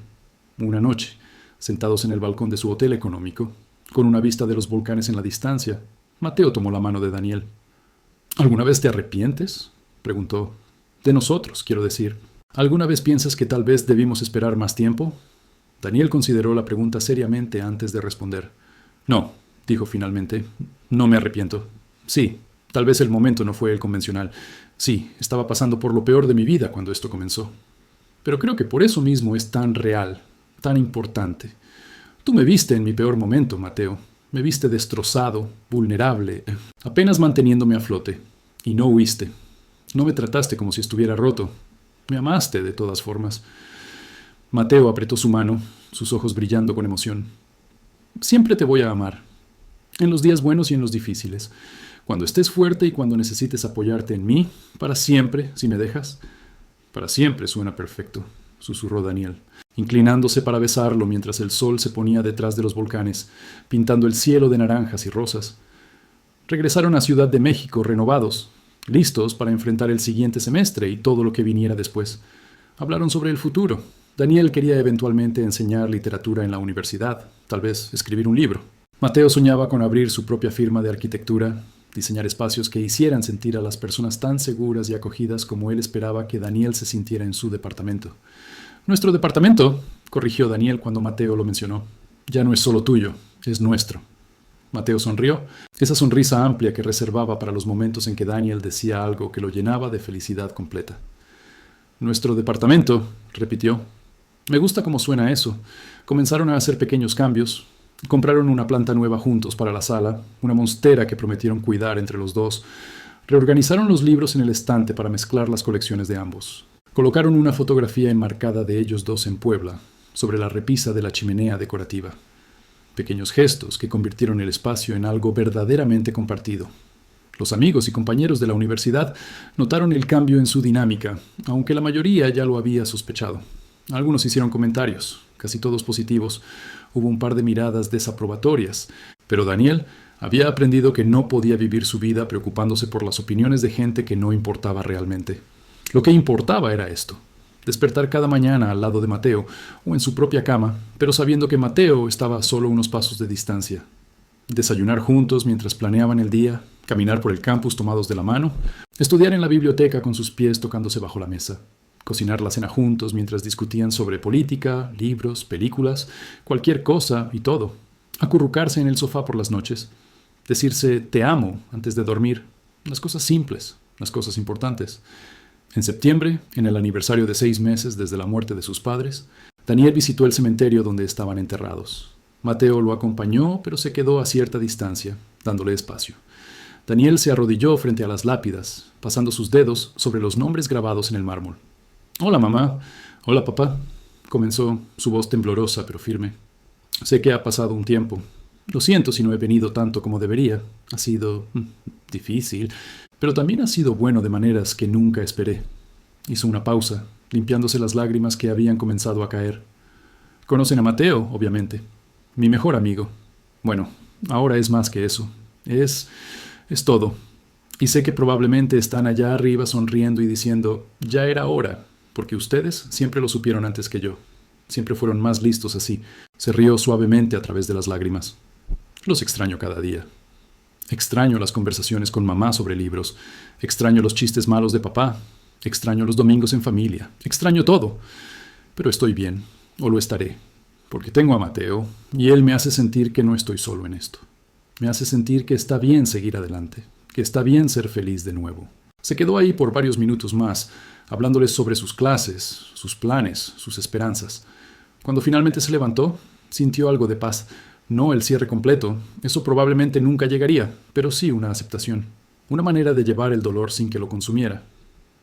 Una noche, sentados en el balcón de su hotel económico, con una vista de los volcanes en la distancia, Mateo tomó la mano de Daniel. ¿Alguna vez te arrepientes?, preguntó. De nosotros, quiero decir. ¿Alguna vez piensas que tal vez debimos esperar más tiempo? Daniel consideró la pregunta seriamente antes de responder. No, dijo finalmente. No me arrepiento. Sí, tal vez el momento no fue el convencional. Sí, estaba pasando por lo peor de mi vida cuando esto comenzó. Pero creo que por eso mismo es tan real, tan importante. Tú me viste en mi peor momento, Mateo. Me viste destrozado, vulnerable, apenas manteniéndome a flote. Y no huiste. No me trataste como si estuviera roto. Me amaste de todas formas. Mateo apretó su mano, sus ojos brillando con emoción. Siempre te voy a amar. En los días buenos y en los difíciles. Cuando estés fuerte y cuando necesites apoyarte en mí, para siempre, si me dejas. Para siempre suena perfecto, susurró Daniel, inclinándose para besarlo mientras el sol se ponía detrás de los volcanes, pintando el cielo de naranjas y rosas. Regresaron a Ciudad de México renovados, listos para enfrentar el siguiente semestre y todo lo que viniera después. Hablaron sobre el futuro. Daniel quería eventualmente enseñar literatura en la universidad, tal vez escribir un libro. Mateo soñaba con abrir su propia firma de arquitectura, diseñar espacios que hicieran sentir a las personas tan seguras y acogidas como él esperaba que Daniel se sintiera en su departamento. Nuestro departamento, corrigió Daniel cuando Mateo lo mencionó, ya no es solo tuyo, es nuestro. Mateo sonrió, esa sonrisa amplia que reservaba para los momentos en que Daniel decía algo que lo llenaba de felicidad completa. Nuestro departamento, repitió. Me gusta cómo suena eso. Comenzaron a hacer pequeños cambios. Compraron una planta nueva juntos para la sala, una monstera que prometieron cuidar entre los dos. Reorganizaron los libros en el estante para mezclar las colecciones de ambos. Colocaron una fotografía enmarcada de ellos dos en Puebla, sobre la repisa de la chimenea decorativa. Pequeños gestos que convirtieron el espacio en algo verdaderamente compartido. Los amigos y compañeros de la universidad notaron el cambio en su dinámica, aunque la mayoría ya lo había sospechado. Algunos hicieron comentarios, casi todos positivos. Hubo un par de miradas desaprobatorias, pero Daniel había aprendido que no podía vivir su vida preocupándose por las opiniones de gente que no importaba realmente. Lo que importaba era esto, Despertar cada mañana al lado de Mateo o en su propia cama, pero sabiendo que Mateo estaba a solo unos pasos de distancia. Desayunar juntos mientras planeaban el día, caminar por el campus tomados de la mano, estudiar en la biblioteca con sus pies tocándose bajo la mesa, cocinar la cena juntos mientras discutían sobre política, libros, películas, cualquier cosa y todo, acurrucarse en el sofá por las noches, decirse te amo antes de dormir, las cosas simples, las cosas importantes. En septiembre, en el aniversario de 6 meses desde la muerte de sus padres, Daniel visitó el cementerio donde estaban enterrados. Mateo lo acompañó, pero se quedó a cierta distancia, dándole espacio. Daniel se arrodilló frente a las lápidas, pasando sus dedos sobre los nombres grabados en el mármol. «Hola, mamá. Hola, papá», comenzó, su voz temblorosa pero firme. «Sé que ha pasado un tiempo. Lo siento si no he venido tanto como debería. Ha sido difícil, pero también ha sido bueno de maneras que nunca esperé». Hizo una pausa, limpiándose las lágrimas que habían comenzado a caer. «Conocen a Mateo, obviamente. Mi mejor amigo. Bueno, ahora es más que eso. Es todo. Y sé que probablemente están allá arriba sonriendo y diciendo, ya era hora, porque ustedes siempre lo supieron antes que yo. Siempre fueron más listos así». Se rió suavemente a través de las lágrimas. «Los extraño cada día. Extraño las conversaciones con mamá sobre libros. Extraño los chistes malos de papá. Extraño los domingos en familia. Extraño todo. Pero estoy bien, o lo estaré, porque tengo a Mateo, y él me hace sentir que no estoy solo en esto. Me hace sentir que está bien seguir adelante, que está bien ser feliz de nuevo». Se quedó ahí por varios minutos más, hablándoles sobre sus clases, sus planes, sus esperanzas. Cuando finalmente se levantó, sintió algo de paz. No el cierre completo, eso probablemente nunca llegaría, pero sí una aceptación, una manera de llevar el dolor sin que lo consumiera.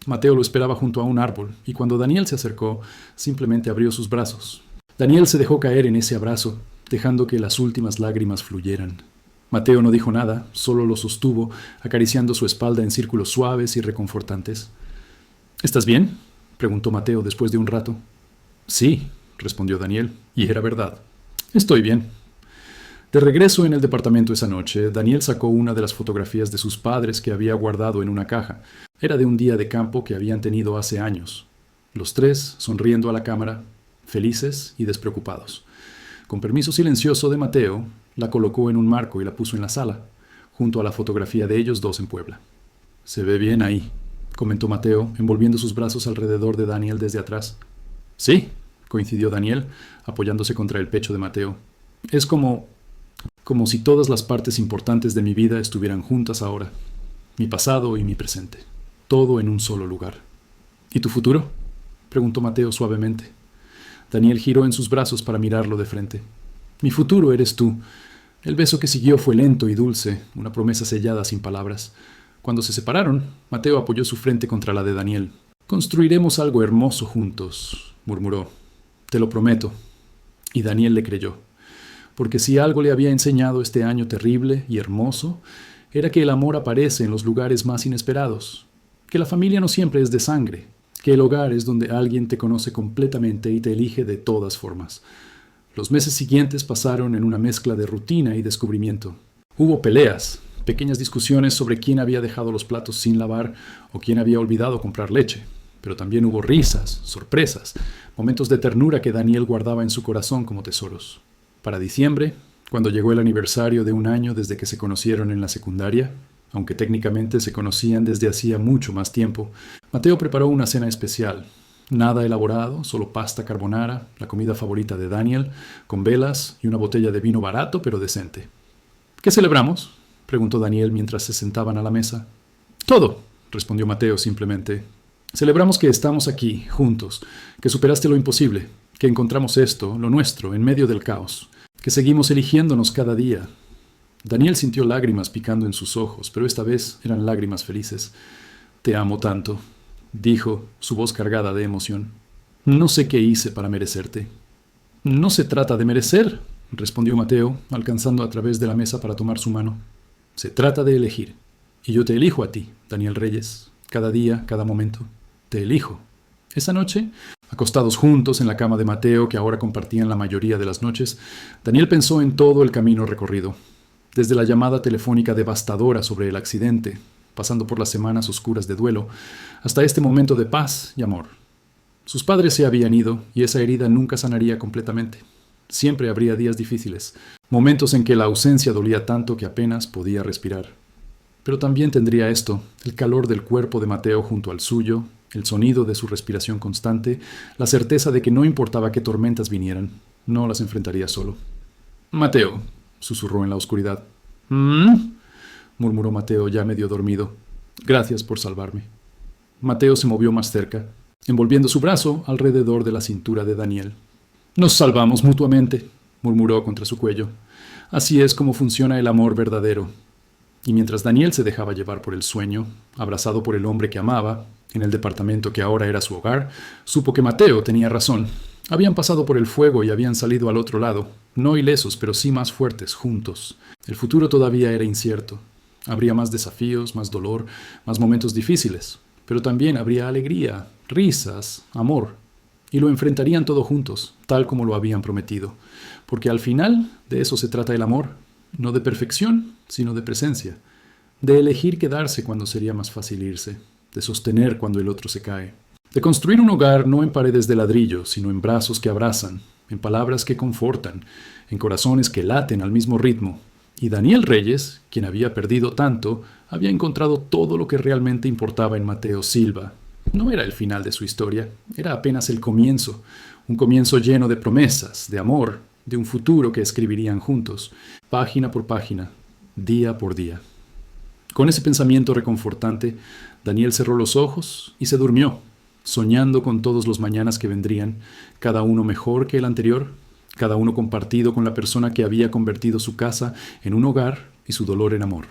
Mateo lo esperaba junto a un árbol, y cuando Daniel se acercó, simplemente abrió sus brazos. Daniel se dejó caer en ese abrazo, dejando que las últimas lágrimas fluyeran. Mateo no dijo nada, solo lo sostuvo, acariciando su espalda en círculos suaves y reconfortantes. «¿Estás bien?», preguntó Mateo después de un rato. «Sí», respondió Daniel, y era verdad. «Estoy bien». De regreso en el departamento esa noche, Daniel sacó una de las fotografías de sus padres que había guardado en una caja. Era de un día de campo que habían tenido hace años. Los tres, sonriendo a la cámara, felices y despreocupados. Con permiso silencioso de Mateo, la colocó en un marco y la puso en la sala, junto a la fotografía de ellos dos en Puebla. «Se ve bien ahí», comentó Mateo, envolviendo sus brazos alrededor de Daniel desde atrás. «Sí», coincidió Daniel, apoyándose contra el pecho de Mateo. «Es como si todas las partes importantes de mi vida estuvieran juntas ahora. Mi pasado y mi presente. Todo en un solo lugar». «¿Y tu futuro?», preguntó Mateo suavemente. Daniel giró en sus brazos para mirarlo de frente. «Mi futuro eres tú». El beso que siguió fue lento y dulce, una promesa sellada sin palabras. Cuando se separaron, Mateo apoyó su frente contra la de Daniel. «Construiremos algo hermoso juntos», murmuró. «Te lo prometo». Y Daniel le creyó. Porque si algo le había enseñado este año terrible y hermoso, era que el amor aparece en los lugares más inesperados, que la familia no siempre es de sangre, que el hogar es donde alguien te conoce completamente y te elige de todas formas. Los meses siguientes pasaron en una mezcla de rutina y descubrimiento. Hubo peleas, pequeñas discusiones sobre quién había dejado los platos sin lavar o quién había olvidado comprar leche. Pero también hubo risas, sorpresas, momentos de ternura que Daniel guardaba en su corazón como tesoros. Para diciembre, cuando llegó el aniversario de 1 año desde que se conocieron en la secundaria, aunque técnicamente se conocían desde hacía mucho más tiempo, Mateo preparó una cena especial. Nada elaborado, solo pasta carbonara, la comida favorita de Daniel, con velas y una botella de vino barato pero decente. «¿Qué celebramos?», preguntó Daniel mientras se sentaban a la mesa. «Todo», respondió Mateo simplemente. «Celebramos que estamos aquí, juntos, que superaste lo imposible, que encontramos esto, lo nuestro, en medio del caos, que seguimos eligiéndonos cada día». Daniel sintió lágrimas picando en sus ojos, pero esta vez eran lágrimas felices. «Te amo tanto», dijo, su voz cargada de emoción. «No sé qué hice para merecerte». «No se trata de merecer», respondió Mateo, alcanzando a través de la mesa para tomar su mano. «Se trata de elegir. Y yo te elijo a ti, Daniel Reyes, cada día, cada momento. Te elijo». Esa noche, acostados juntos en la cama de Mateo, que ahora compartían la mayoría de las noches, Daniel pensó en todo el camino recorrido. Desde la llamada telefónica devastadora sobre el accidente, pasando por las semanas oscuras de duelo, hasta este momento de paz y amor. Sus padres se habían ido y esa herida nunca sanaría completamente. Siempre habría días difíciles, momentos en que la ausencia dolía tanto que apenas podía respirar. Pero también tendría esto, el calor del cuerpo de Mateo junto al suyo, el sonido de su respiración constante, la certeza de que no importaba qué tormentas vinieran, no las enfrentaría solo. «Mateo», susurró en la oscuridad. «¿Mm?», murmuró Mateo ya medio dormido. «Gracias por salvarme». Mateo se movió más cerca, envolviendo su brazo alrededor de la cintura de Daniel. «Nos salvamos mutuamente», murmuró contra su cuello. «Así es como funciona el amor verdadero». Y mientras Daniel se dejaba llevar por el sueño, abrazado por el hombre que amaba, en el departamento que ahora era su hogar, supo que Mateo tenía razón. Habían pasado por el fuego y habían salido al otro lado, no ilesos, pero sí más fuertes, juntos. El futuro todavía era incierto. Habría más desafíos, más dolor, más momentos difíciles, pero también habría alegría, risas, amor. Y lo enfrentarían todo juntos, tal como lo habían prometido. Porque al final de eso se trata el amor, no de perfección, sino de presencia. De elegir quedarse cuando sería más fácil irse, de sostener cuando el otro se cae. De construir un hogar no en paredes de ladrillo, sino en brazos que abrazan, en palabras que confortan, en corazones que laten al mismo ritmo. Y Daniel Reyes, quien había perdido tanto, había encontrado todo lo que realmente importaba en Mateo Silva. No era el final de su historia, era apenas el comienzo, un comienzo lleno de promesas, de amor, de un futuro que escribirían juntos, página por página, día por día. Con ese pensamiento reconfortante, Daniel cerró los ojos y se durmió, soñando con todos los mañanas que vendrían, cada uno mejor que el anterior, cada uno compartido con la persona que había convertido su casa en un hogar y su dolor en amor.